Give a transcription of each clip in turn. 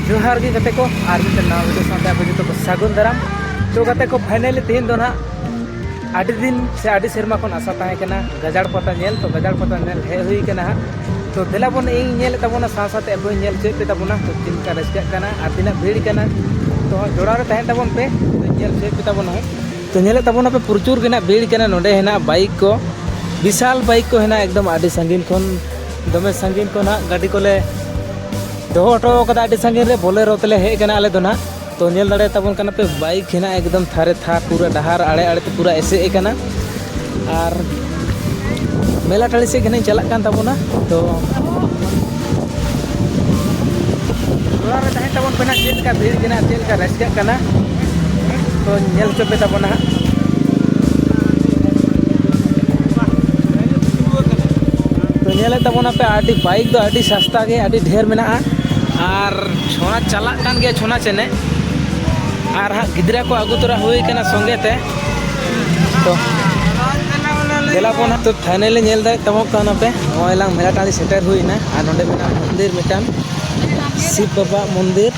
जोहार गे गाते को आर मिटन नवा वीडियो साथे आपे जतो को सागुन दाराम। तो गाते को फाइनली तेहन दो ना आदि दिन से आदि सेरमा खन आशा ताहे कना गजाड़ पता नेल। तो गजाड़ पता नेल हे हुई कना तो देला बन इन नेल तबना साथे अबो नेल चे पे तबना तो चिंता रस्का कना आर दिना भीड़ कना तो जोड़ा रे ताहे तबन पे नेल चे पे तबना तो नेले तबना पे प्रचुर गना भीड़ कना नोडे हेना बाइक को विशाल बाइक को हेना एकदम आदि संगीन खन दमे संगीन को ना गाड़ी कोले दोहो हटो कदा आदि संगीन रे बोलेरो तले हे कना आले दो ना तो नेल दाड़े तबन कना पे बाइक हेना एकदम थारे था पूरा डहार आड़े आड़े ते पूरा ऐसे कना और मेला टाड़ी से घने चला कान तबना तो थोड़ा रे ताहे तबन पेना चेल का भीड़ गना चेल का रस्का कना तो नेल चोपे तबना तो नेले तबना पे आदि बाइक दो आदि सस्ता गे आदि ढेर मेना और छोना चला कान गे छोना चेने और हाँ गिद्रा को आगु तोरा हुई कना संगे ते तो देला पोना तो फाइनली नेल दा तबो काना पे ओयलांग मेला टाड़ी सेटर हुई ना और नोडे मेना मंदिर मिटान शिव बाबा मंदिर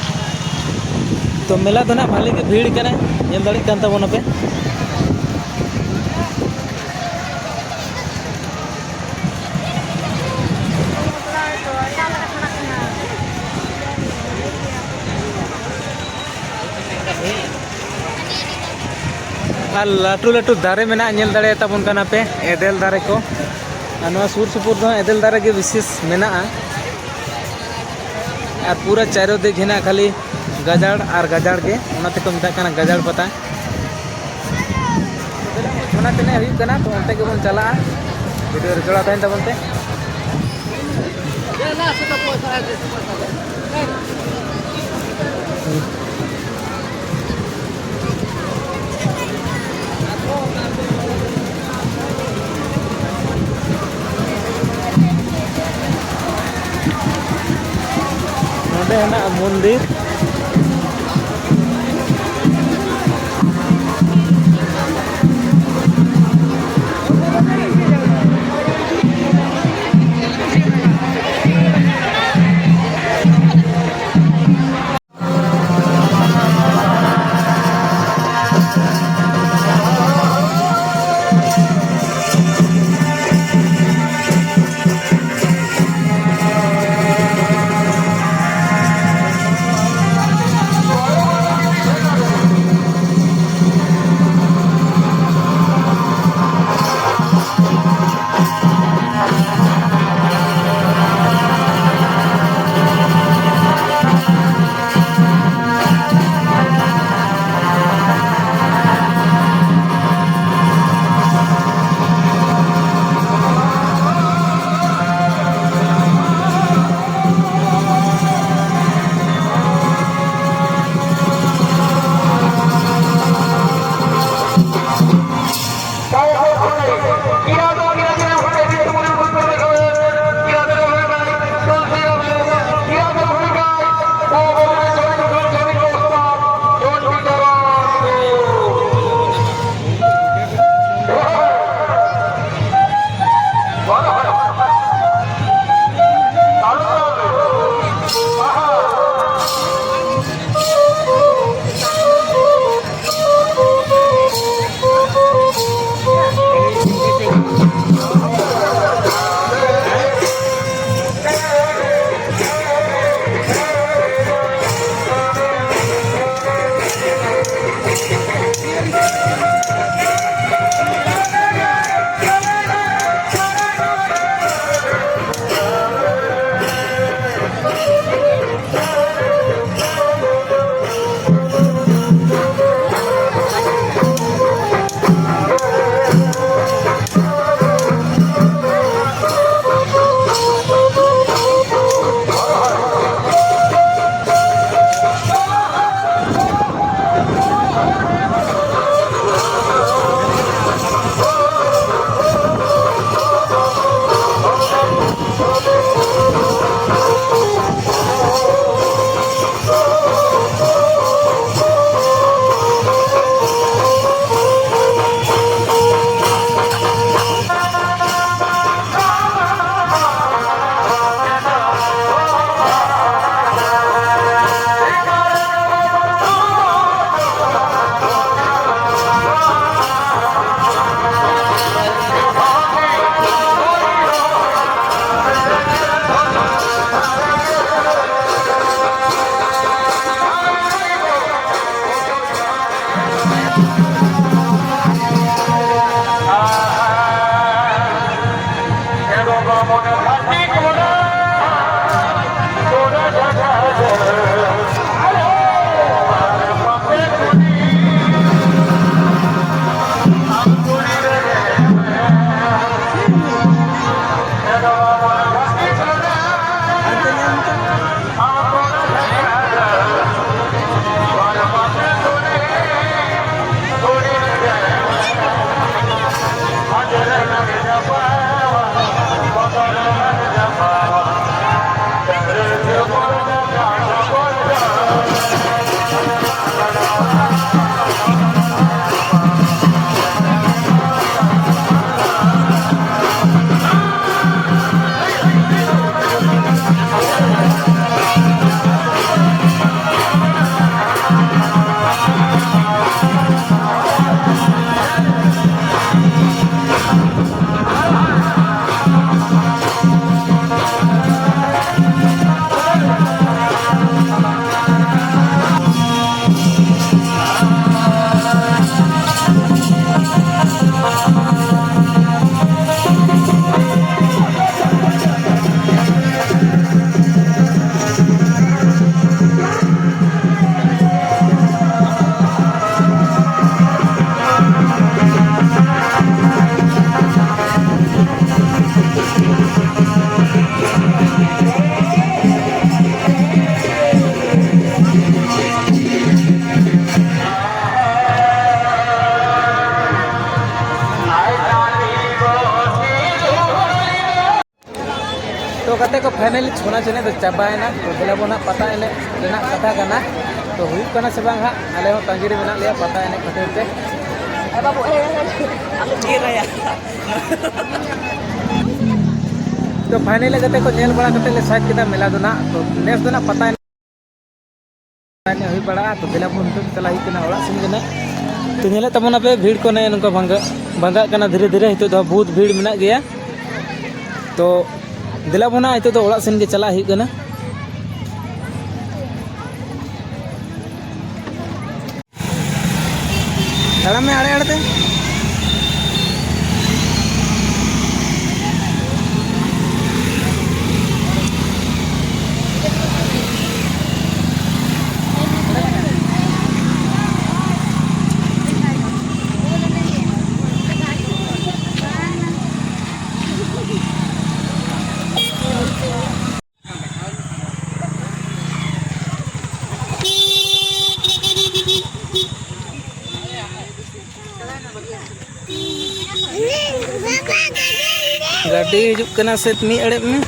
तो मेला दो ना भाले के भीड़ कना नेल दाड़ी कान तबोना पे लाटू लाटू दारे में नेल दाड़े तबन कना पे एदेल दारे को सुर सुपुर दो एदेल दारे के विशेष मेना और पूरा चारों दिक हेना खाली गजाड़ और गजाड़ के उनाते को मिता कना गजाड़ पता छोना तेने हुई कना तो उनते के बन चला वीडियो रे जोड़ा ताइन तबन पे नोडे हेना मंदिर फाइनली छोना चने तो चाबायना तो दिला बोना पता एने रेना कथा कना तो हुई कना से बांग हा आले हो तांगिरे मेना लिया पता एने खातिर ते बाबू aku kira ya. तो फाइनली गते को नेल बड़ा कते ले साइड केदा मेला दोना तो नेस दोना पता एने हुई बड़ा तो दिला बोन तो चला ही कना ओड़ा सिन गना तो नेले तमना पे भीड़ को ने नको भांगा कना धीरे धीरे हितो तो बहुत भीड़ मेना गया तो दिला बोना हितो तो ओड़ा सिन के चला ही कना दाड़ा में आड़े आड़ते गाड़ी हिजुक कना से मी अड़े में